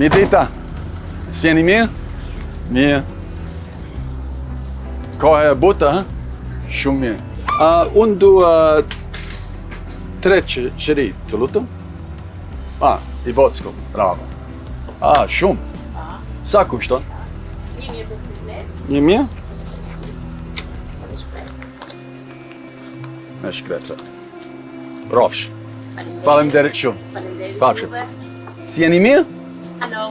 Mirëdita, si jeni mirë? Mirë. Koha e buta, ha? Shumë mirë. Unë dua 3 qëri, të lutem? I vodskëm, bravo. Shumë. Sa kushton? 1500 lek. 1000? Me shkrepse. Me shkrepse. Rofsh. Faleminderit. Faleminderit shumë. Faleminderit. Pafshim. Si jeni mirë? Alo.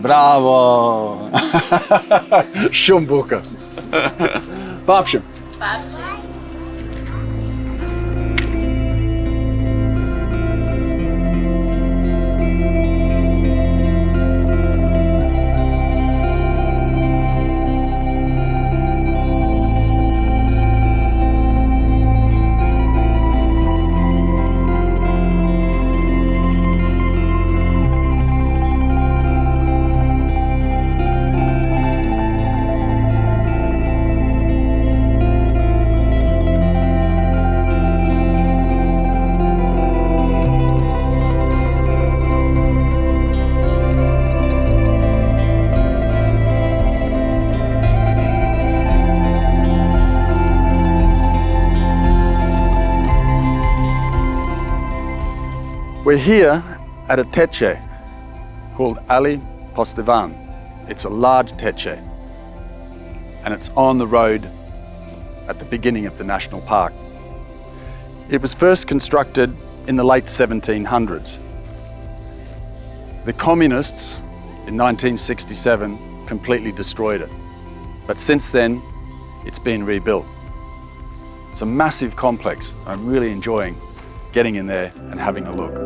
Bravo! Shumë bukur. Pafshim. Pafshim. We're here at a teche called ALIPOSTIVAN. It's a large teche, and it's on the road at the beginning of the national park. It was first constructed in the late 1700s. The communists in 1967 completely destroyed it, but since then it's been rebuilt. It's a massive complex. I'm really enjoying getting in there and having a look.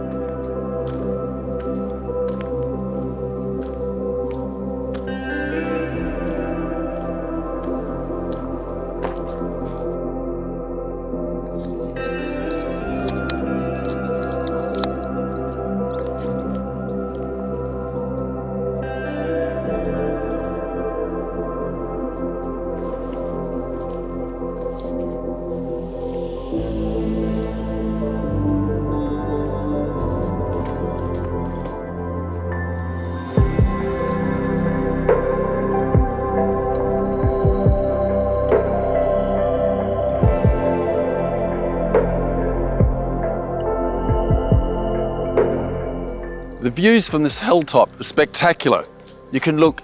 The views from this hilltop are spectacular. You can look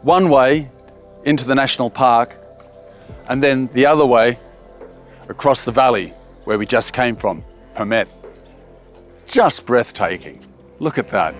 one way into the national park and then the other way across the valley where we just came from, Permet. Just breathtaking. Look at that.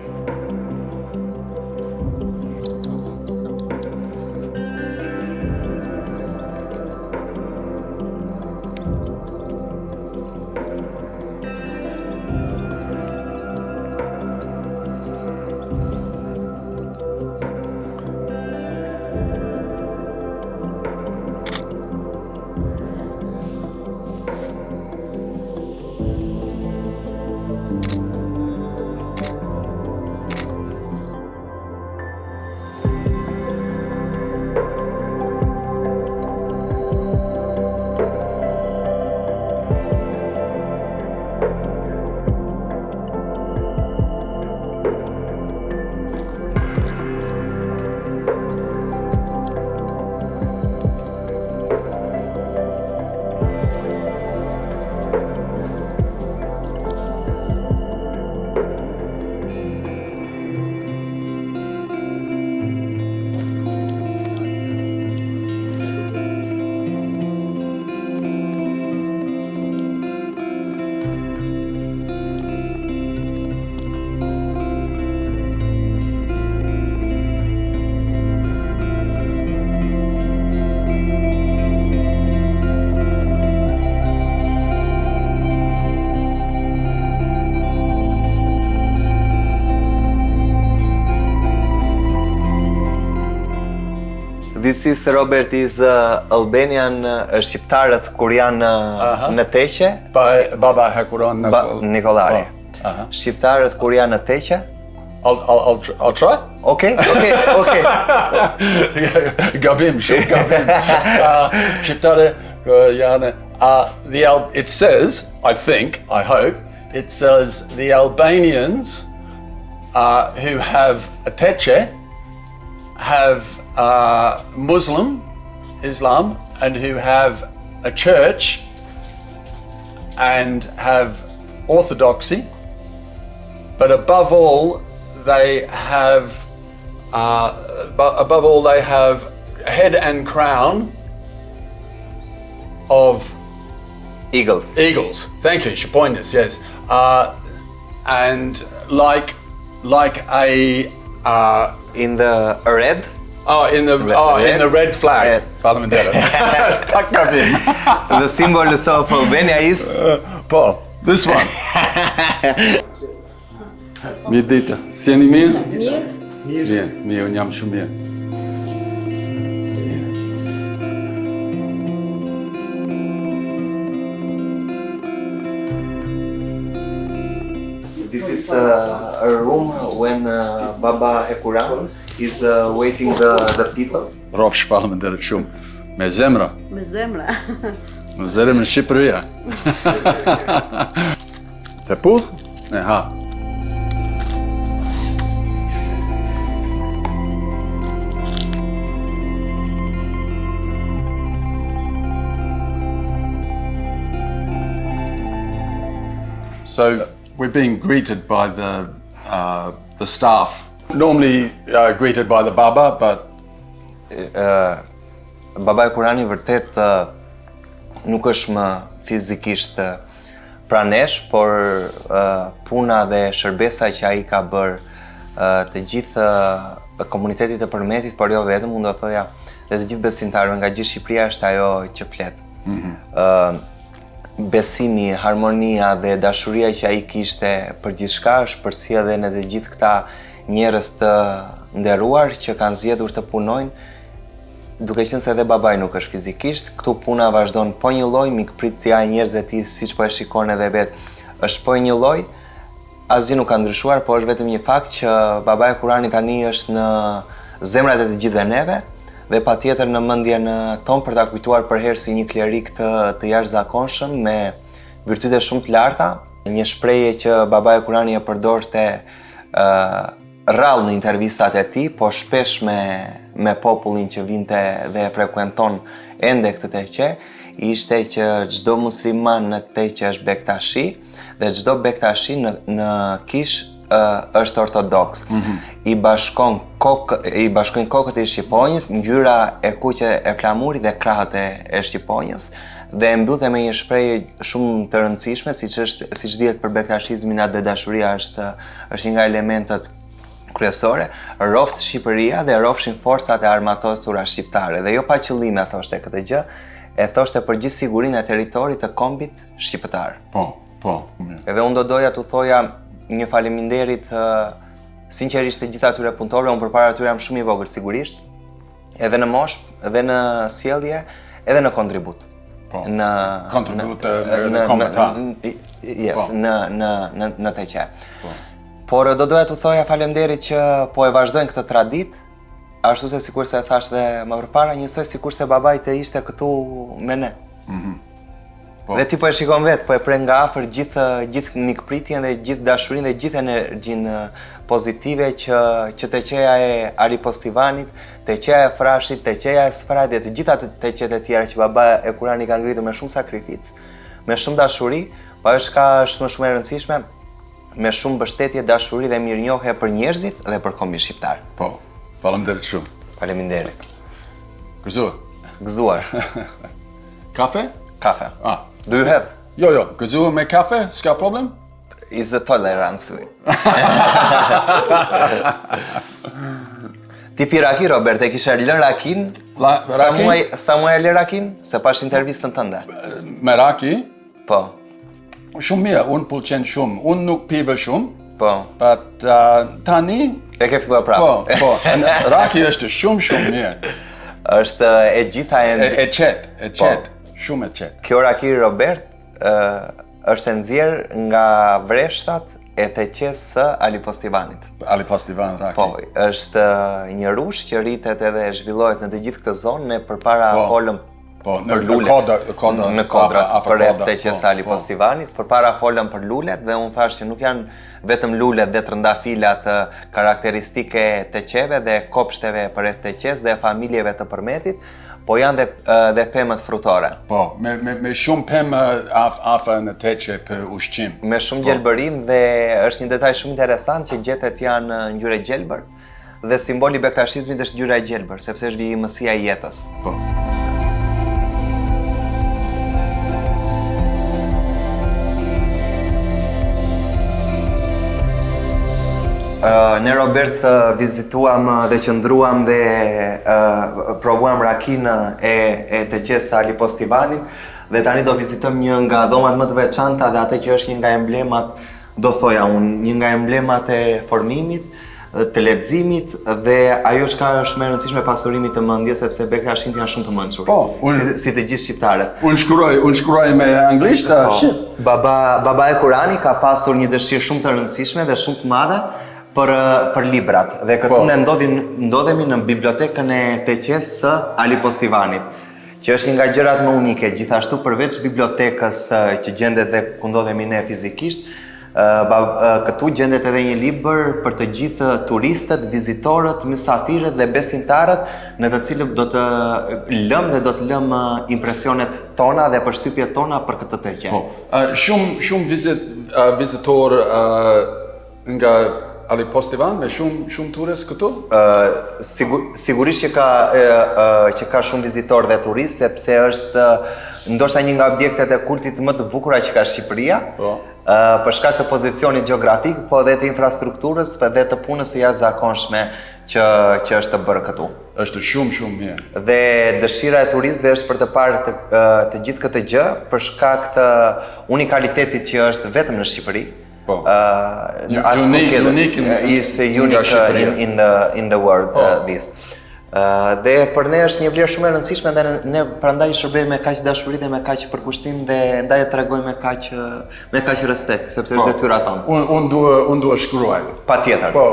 This is Robert is Albanian shqiptarët kur janë në teqe. Baba Hakuron Nikolari. Shqiptarët kur janë në teqe. I'll try. Okay. Gabim, shumë gabim. Shqiptare janë. I hope, it says the Albanians who have a teche, have Islam, and who have a church and have orthodoxy, but above all they have head and crown of Eagles. Thank you, Shapoinis, yes. And like a In the red? in the red flag. Parliamentary. The symbol of Albania is? Paul, this one. Mirë dita. Si jeni mirë? Mirë. Mirë, unë jam shumë mirë. This is a room when Baba Hekuran is waiting the people. Rofsh parliamentarët shumë. Me zemra. Me zemra. Me zemra në Shqipëria. Të puth? Ne, ha. So we're being greeted by the staff. Normally greeted by the Baba, but Baba Hekurani vërtet nuk është më fizikisht pranesh, por puna dhe shërbesa që ai ka bërë të gjithë komunitetit të Përmetit, por jo vetëm, unë do thoja dhe të gjithë besimtarëve nga gjithë Shqipëria është ajo që flet. Besimi, harmonia dhe dashuria që ai kishte për gjithçka është përcjellë në të gjithë këta njerëz të nderuar që kanë zgjedhur të punojnë, duke qenë se edhe babai nuk është fizikisht, këtu puna vazhdon po një lloj, mikpritja e njerëzve të tij, siç po e shikon edhe vet, është po një lloj, asgjë nuk ka ndryshuar, po është vetëm një fakt që babai Kurani tani është në zemrat e të gjithëve neve, dhe patjetër në mendjen tonë për ta kujtuar për herë si një klerik të jashtëzakonshëm me virtyte shumë të larta, një shprehje që babai Kurani e përdorte rrallë në intervistat e tij, po shpesh me popullin që vinte dhe e frekuenton ende këtë teqe, ishte që çdo musliman në teqe është bektashi dhe çdo bektashi në kish është ortodoks. I bashkojnë kokët e shqiponjës, ngjyra e kuqe e flamurit dhe krahët e shqiponjës, dhe e mbyllte me një shprehje shumë të rëndësishme, siç dihet për bektashizmin, atë dashuria është një nga elementet kryesore, roft Shqipëria dhe rofshin forcat e armatosura shqiptare, dhe jo pa qëllime thoshte këtë gjë, e thoshte për gjithë sigurinë e territorit të kombit shqiptar. Po. Edhe unë do doja t'u thoja një faleminderit sinqerisht të gjithë atyre punëtorëve, unë përpara atyre jam shumë i vogël sigurisht, edhe në moshë, edhe në sjellje, edhe në kontribut. Kontribut në komentar. Yes, në teqe. Por do doja t'u thoja faleminderit që po e vazhdojnë këtë traditë, ashtu se sikur se e thash dhe më përpara, njësoj sikur se babai të ishte këtu me ne. Dhe ti po e shikon vetë, po e pren nga afër gjithë mikpritjen dhe gjithë dashurinë dhe gjithë energjinë pozitive që teqeja e ALIPOSTIVANit, teqeja e Frashit, teqeja e Sfrajt dhe të gjitha teqet e tjera që baba e Kurani ka ngritur me shumë sakrificë, me shumë dashuri, po ajo ka është më shumë e rëndësishme, me shumë mbështetje, dashuri dhe mirënjohje për njerëzit dhe për kombin shqiptar. Po, faleminderit shumë. Faleminderit. Gëzuar. Kafe? Kafe. Do you have? Jo, gëzuar me kafe, s'ka problem? Is the tolerance. Ti pi raki, Robert, e kisha lë rakin? Sa muaj e lë rakin? Se pash intervistën tënde. Me raki? Po. Shumë mirë, unë pëlqen shumë. Unë nuk pive shumë. Po. But tani... E ke filluar prapë. Po. Raki është shumë mirë. Është e gjitha e qetë. Shumë e qetë. Kjo raki, Robert, është e nxjerrë nga vreshtat e teqes së ALIPOSTIVANit. ALIPOSTIVAN raki. Po, është një rush që rritet edhe zhvillohet në të gjithë këtë zonë, ne përpara folëm Po, për lulet, në kodrat për rreth teqes ALIPOSTIVANit. Përpara folëm për lulet dhe unë thash që nuk janë vetëm lulet dhe trëndafilat karakteristike të teqeve dhe kopshteve për rreth teqes dhe familjeve të përmetit, po janë dhe pemët frutore. Po, me shumë pemë afër në teqe për ushqim. Me shumë gjelbërim dhe është një detaj shumë interesant që gjetet janë ngjyrë gjelbër dhe simboli bektashizmit është ngjyra e gjelbër, sepse është vijimësia e jetës. Po. Ne Robert vizituam dhe qëndruam dhe provuam rakinë e teqes së ALIPOSTIVANit dhe tani do vizitojmë një nga dhomat më të veçanta dhe atë që është një nga emblemat, do thoja unë, një nga emblemat e formimit, të leximit dhe ajo çka është më e rëndësishme pasurimit të mendjes sepse bektashinjt janë shumë të mençur. Po, si të gjithë shqiptarët. Unë shkruaj me anglisht shqip. Baba e Kurani ka pasur një dëshirë shumë të rëndësishme dhe shumë të madhe për librat dhe këtu ne ndodhemi në bibliotekën e teqes së ALIPOSTIVANit, që është një nga gjërat më unike. Gjithashtu përveç bibliotekës që gjendet dhe ku ndodhemi ne fizikisht, këtu gjendet edhe një libër për të gjithë turistët, vizitorët, mysafirët dhe besimtarët, në të cilët do të lëm dhe do të lëm impresionet tona dhe përshtypjet tona për këtë teqe. Shumë vizitor nga ALIPOSTIVAN me shumë turist këtu? Sigurisht që ka shumë vizitor dhe turist, sepse është ndoshta një nga objektet e kultit më të bukura që ka Shqipëria, për shkak të pozicionit gjeografik, po dhe të infrastrukturës dhe të punës së jashtëzakonshme që është të bërë këtu. Është shumë mirë. Dhe dëshira e turistëve është për të parë të gjithë këtë gjë për shkak të unikalitetit që është vetëm në Shqipëri. Unique in the world this. Dhe për ne është një vlerë shumë e rëndësishme dhe ne prandaj shërbejmë me kaq dashuri dhe me kaq përkushtim dhe ndaj e tregojmë me kaq respekt, sepse është detyra tonë. Unë dua shkruaj. Patjetër. Po.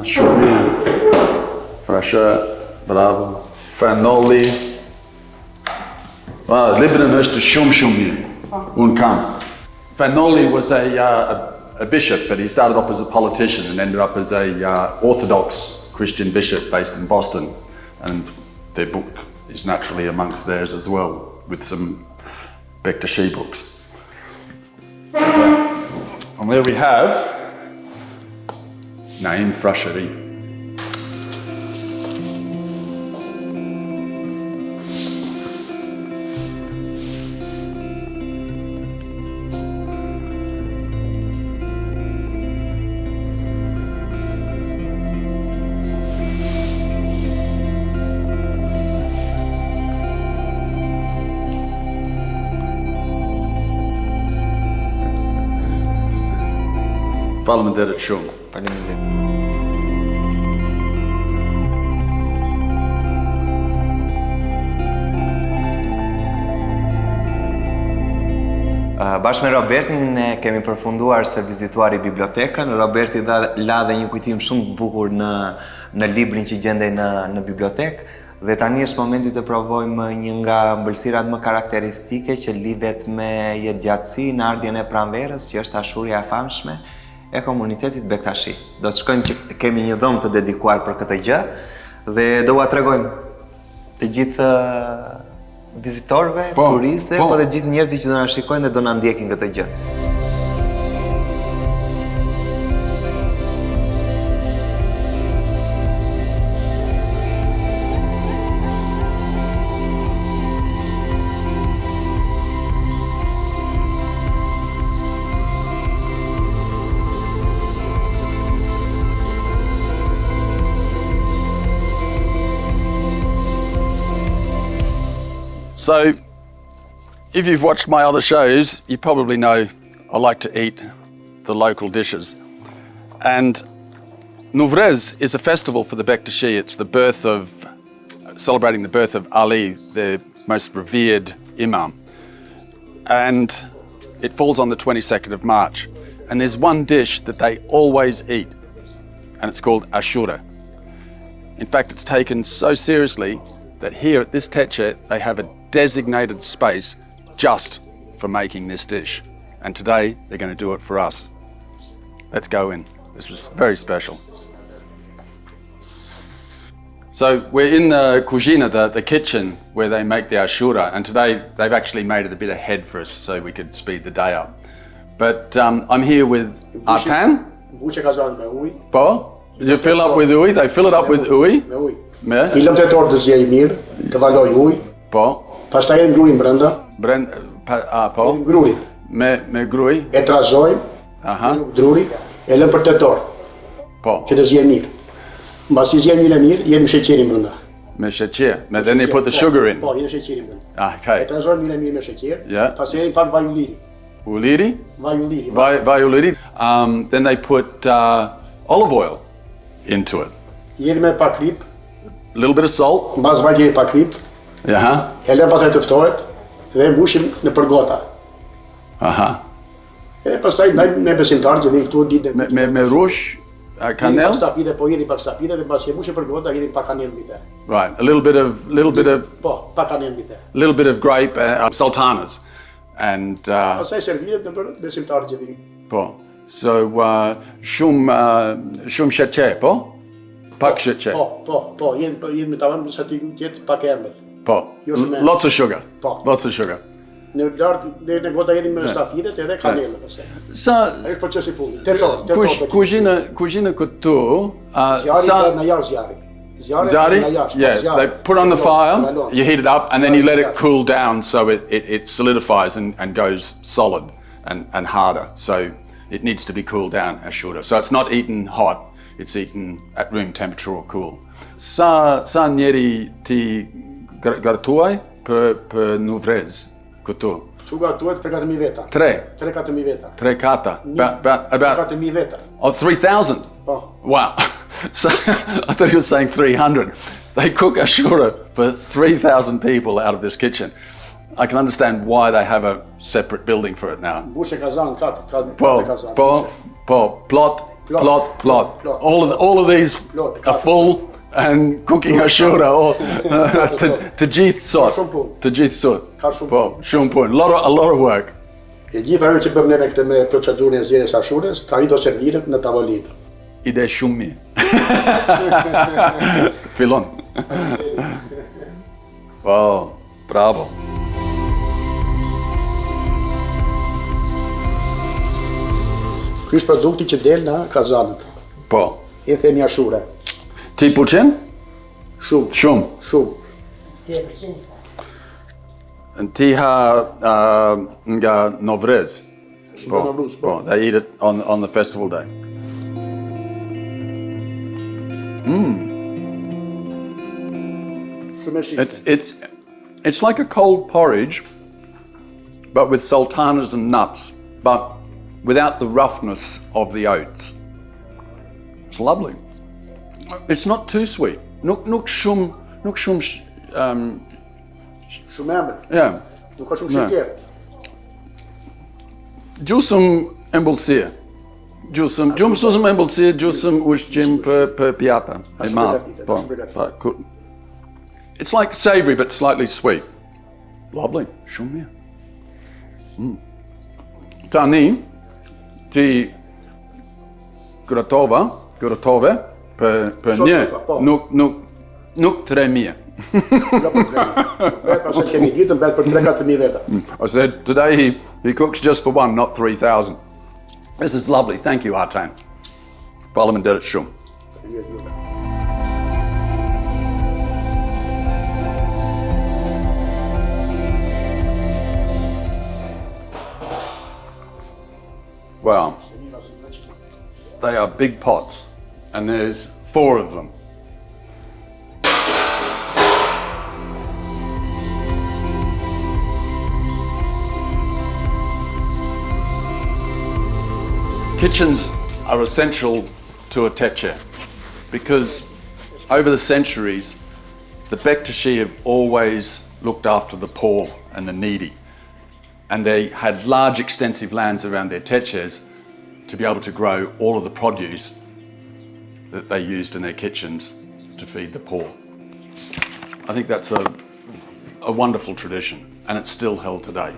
Shumë mirë. Frasha, bravo. Franoli. Librin është shumë mirë. Franoli was a bishop, but he started off as a politician and ended up as a Orthodox Christian bishop based in Boston. And their book is naturally amongst theirs as well, with some Bektashi books. And there we have Naim Frashari. Faleminderit shumë. Faleminderit. Bashkë me Robertin ne kemi përfunduar se vizituari bibliotekën. Roberti la dhe një kujtim shumë të bukur në librin që gjendej në bibliotekë. Dhe tani është momenti të provojmë një nga ëmbëlsirat më karakteristike që lidhet me jetëgjatësi në ardhjen e pranverës, që është dashuria e famshme e komunitetit Bektashi. Do të shkojmë që kemi një dhomë të dedikuar për këtë gjë dhe do ua tregojmë të gjithë vizitorëve, turistëve, po dhe gjithë njerëzit që do na shikojnë dhe do na ndjekin këtë gjë. So, if you've watched my other shows, you probably know I like to eat the local dishes. And Nowruz is a festival for the Bektashi. It's celebrating the birth of Ali, their most revered imam. And it falls on the 22nd of March. And there's one dish that they always eat, and it's called ashura. In fact, it's taken so seriously that here at this teche, they have a designated space just for making this dish. And today, they're going to do it for us. Let's go in. This was very special. So we're in the cucina, the kitchen, where they make the ashura, and today they've actually made it a bit ahead for us so we could speed the day up. But I'm here with Arpan. Po? You fill up with ujë, they fill it up with ujë. Me ujë. Me? I lëm tetor të zjej mirë, të valoj ujë. Po? Pastaj e ngruajmë brenda. Po? Ngruajmë. Me gruj. E trazojmë. Aha. Druri, e lëm për tetor. Po? Që të zjej mirë. Mbas i zjej mirë, jemi sheqerin brenda. Me sheqer. Then they put the sugar in. Po, jemi sheqerin brenda. Ah, okay. E trazojmë mirë me sheqer. Yeah. Pastaj i pak vaj ulliri. Uliri? Vaj ulliri. Vaj uliri. Then they put olive oil into it. Jemi me pak krip. A little bit of salt. Mbas vaj jemi pak krip. Yeah. E lëm pastaj të ftohet dhe e mbushim në përgota. Aha. E pastaj ndajmë me besimtarë që vinë këtu ditë. Me rush, kanel. Pak stapide, po jeni pak stapide dhe mbas e mbushim përgota, jeni pak kanel mbi te. Right. A little bit of. Po, pak kanel mbi te. A little bit of grape, sultanas, and. Pastaj serviret në për besimtarë që vinë. Po. So shumë sheqer, po? Pak sheqer. Po, jeni me tavan sa ti tjetë pak embël. Po. Jo shumë. Lots of sugar. Po. Lots of sugar. Në lart në gota jeni me stafidet edhe kanelë pastaj. Sa Ai është procesi i fundit. Tetor. Cucina KØTU, Zjarri na jash zjarri. Zari? Yeah, they put on the fire, you heat it up, and then you let it cool down so it solidifies and goes solid and harder. So it needs to be cooled down, ashura. So it's not eaten hot, it's eaten at room temperature or cool. Sa njeri ti gartuaj për nuvrez KØTU? Tu gatuhet për 4.000 veta. 3-4.000 veta. 3 kata. About 4.000 veta. Oh, 3,000? Po. Wow. So I thought you were saying 300. They cook ashura for 3,000 people out of this kitchen. I can understand why they have a separate building for it now. Bushe kazan, kat kazan. Plot. All of these are full and cooking ashura or të gjithë sot. Të gjithë sot. Po, shumë punë. A lot of work. E gjithë ajo që bëmë ne me procedurën e zgjedhjes së ashurës, tani do serviret në tavolinë. Ide shumë mirë. Fillon. Wow, bravo. Ky është produkti që del nga kazanët. Po. I themi ashure. Ti pëlqen? Shumë. And ti ha nga Novrez. Po. They eat it on the festival day. It's like a cold porridge, but with sultanas and nuts, but without the roughness of the oats. It's lovely. It's not too sweet. Nuk shumë Shumë embël. yeah. Nuk ka shumë sheqer. Gjusëm embëlsirë. Gjusëm embëlsirë, gjusëm ushqim për pjata. E madh. Po. It's like savory but slightly sweet. Lovely. Shumë mirë. Tani ti gratove për një nuk 3.000. I said today he cooks just for one, not 3,000. This is lovely. Thank you, Artan. Parliament did it shumë. Wow. They are big pots, and there's 4 of them. Kitchens are essential to a teche because over the centuries, the Bektashi have always looked after the poor and the needy. And they had large, extensive lands around their teches to be able to grow all of the produce that they used in their kitchens to feed the poor. I think that's a wonderful tradition, and it's still held today.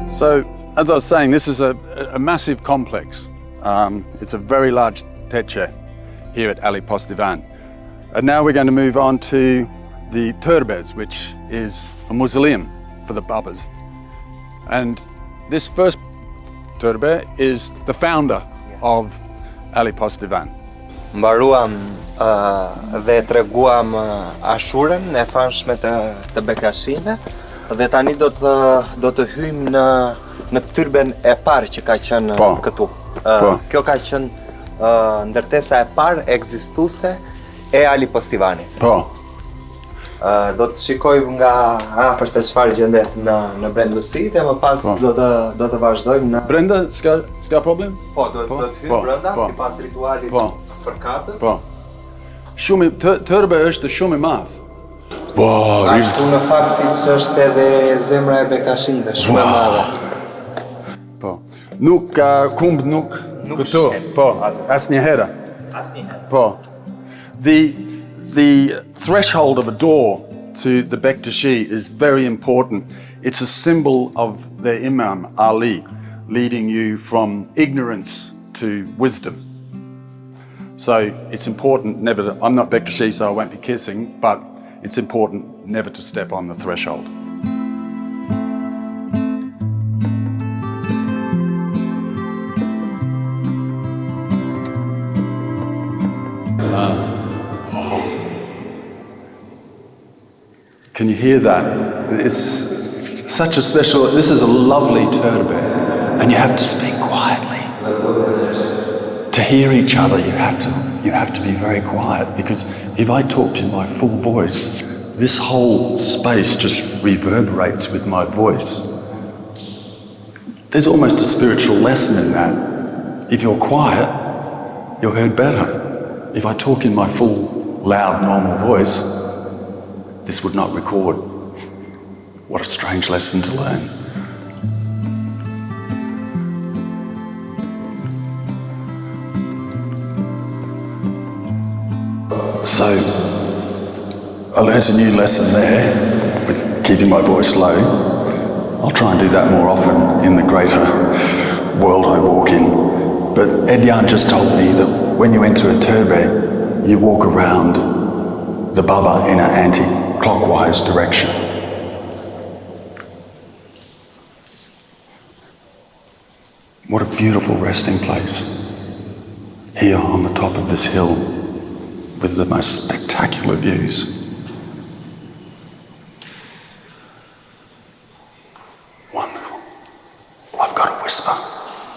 So, as I was saying, this is a massive complex. It's a very large teche here at ALIPOSTIVAN. And now we're going to move on to the turbes, which is a mausoleum for the babas. And this first turbe is the founder of ALIPOSTIVAN. Mbaruam dhe treguam ashurën e famshme të bekashime. Dhe tani do të hyjmë në tyrben e parë që ka qenë këtu. Kjo ka qenë ndërtesa e parë ekzistuese e ALIPOSTIVANit. Do të shikojmë nga afër se çfarë gjendet në brendësi dhe më pas do të vazhdojmë në Brenda, s'ka problem? Po, do të hyjmë brenda sipas ritualit përkatës. Shumë tërbe është shumë e madh. Ashtu në fakt siç është edhe zemra e bekashive, shumë e madhe. Po. Nuk ka kumb nuk këtu. Po, asnjëherë. Po. The threshold of a door to the Bektashi is very important. It's a symbol of the Imam Ali, leading you from ignorance to wisdom. So it's important never to, I'm not Bektashi, so I won't be kissing, but it's important never to step on the threshold. Can you hear that? It's such a special, this is a lovely turbe, and you have to speak quietly. To hear each other, you have to be very quiet, because if I talked in my full voice, this whole space just reverberates with my voice. There's almost a spiritual lesson in that. If you're quiet, you're heard better. If I talk in my full, loud, normal voice, this would not record. What a strange lesson to learn. So, I learned a new lesson there with keeping my voice low. I'll try and do that more often in the greater world I walk in. But Edyan just told me that when you enter a turbe, you walk around the Baba in an anti-clockwise direction. What a beautiful resting place here on the top of this hill with the most spectacular views. Wonderful. I've got a whisper.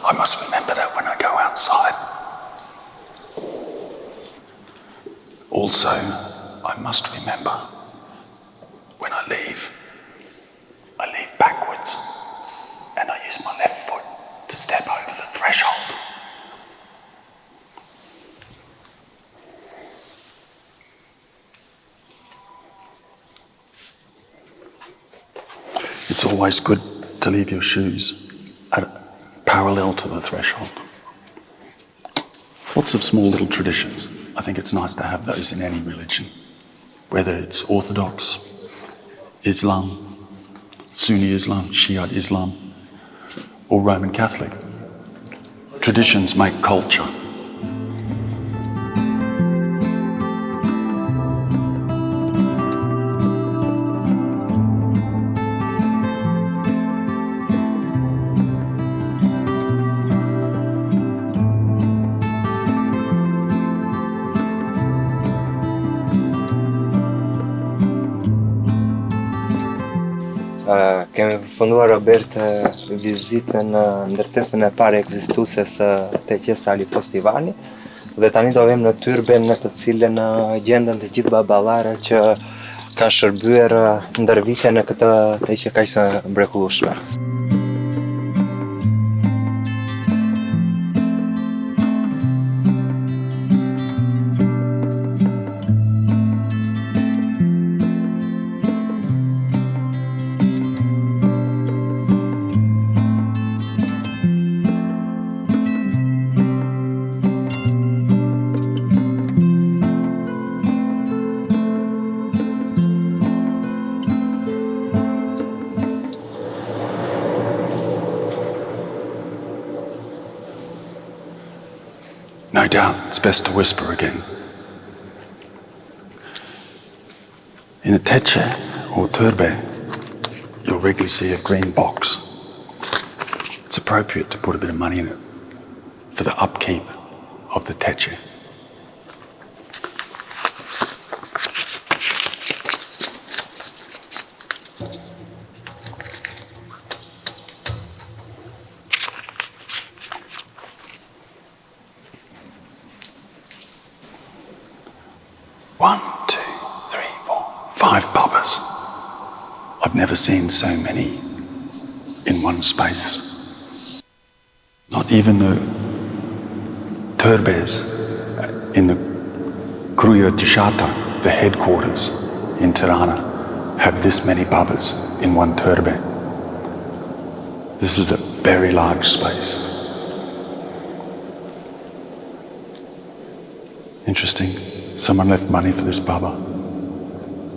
I must remember that when I go outside. Also, I must remember when I leave backwards and I use my left foot to step over the threshold. It's always good to leave your shoes parallel to the threshold. Lots of small little traditions. I think it's nice to have those in any religion, whether it's Orthodox, Islam, Sunni Islam, Shiite Islam, or Roman Catholic. Traditions make culture. Kemi përfunduar, Robert, vizitën në ndërtesën e parë ekzistuese së teqes së ALIPOSTIVANit dhe tani do vim në Tyrbe, në të cilën gjenden të gjithë baballarë që kanë shërbyer ndër vite në këtë teqe kaq të mrekullueshme. No doubt, it's best to whisper again. In a teche or turbe, you'll regularly see a green box. It's appropriate to put a bit of money in it for the upkeep of the teche. One, two, three, four, 5 bubbas. I've never seen so many in one space. Not even the turbes in the KØTU, the headquarters in Tirana, have this many bubbas in one turbe. This is a very large space. Interesting. Someone left money for this baba.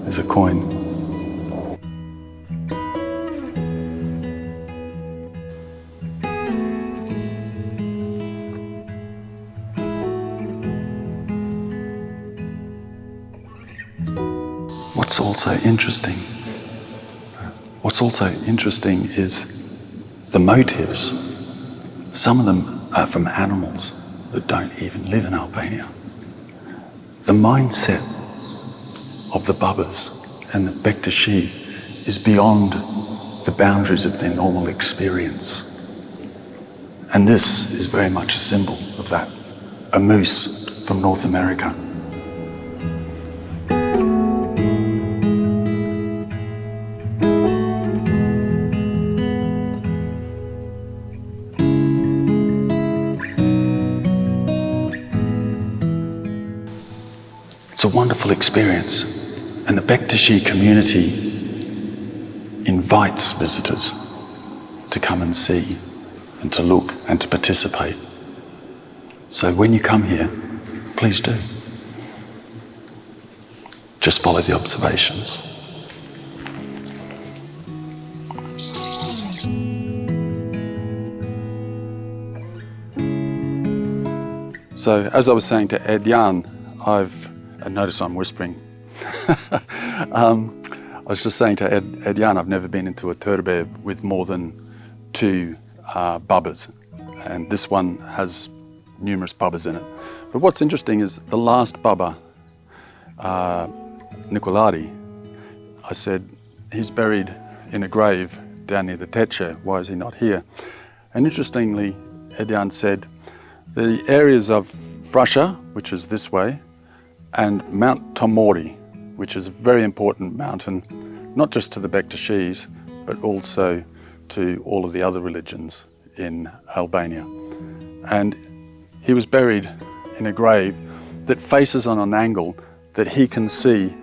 There's a coin. What's also interesting is the motives. Some of them are from animals that don't even live in Albania. The mindset of the Babas and the Bektashi is beyond the boundaries of their normal experience. And this is very much a symbol of that. A moose from North America. It's a wonderful experience, and the Bektashi community invites visitors to come and see and to look and to participate. So when you come here, please do. Just follow the observations. So as I was saying to Edjan, and notice I'm whispering. I was just saying to Edjan, I've never been into a turbe with more than 2 bubbas, and this one has numerous bubbas in it. But what's interesting is the last bubba, Nicoladi, I said, he's buried in a grave down near the teche, why is he not here? And interestingly, Edjan said, the areas of Frasha, which is this way, and Mount Tomori, which is a very important mountain, not just to the Bektashis, but also to all of the other religions in Albania. And he was buried in a grave that faces on an angle that he can see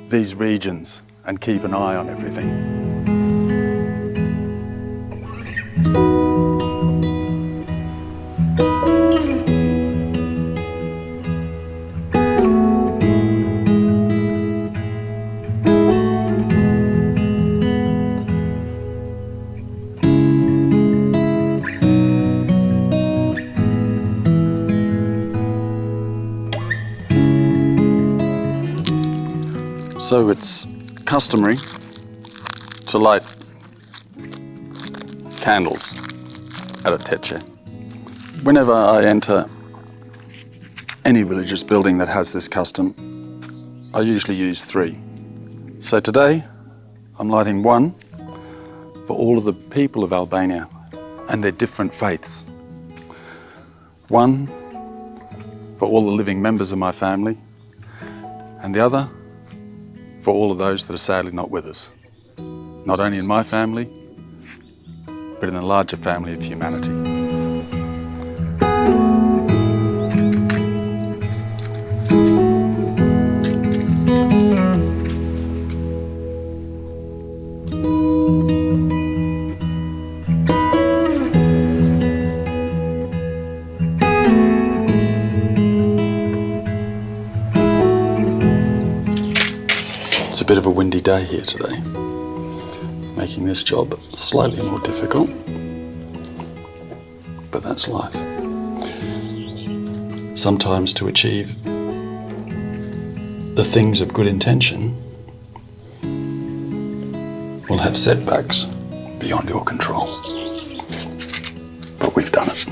these regions and keep an eye on everything. So it's customary to light candles at a teche. Whenever I enter any religious building that has this custom, I usually use 3. So today I'm lighting one for all of the people of Albania and their different faiths. One for all the living members of my family, and the other for all of those that are sadly not with us. Not only in my family, but in the larger family of humanity. It's a bit of a windy day here today, making this job slightly more difficult, but that's life. Sometimes to achieve the things of good intention will have setbacks beyond your control, but we've done it.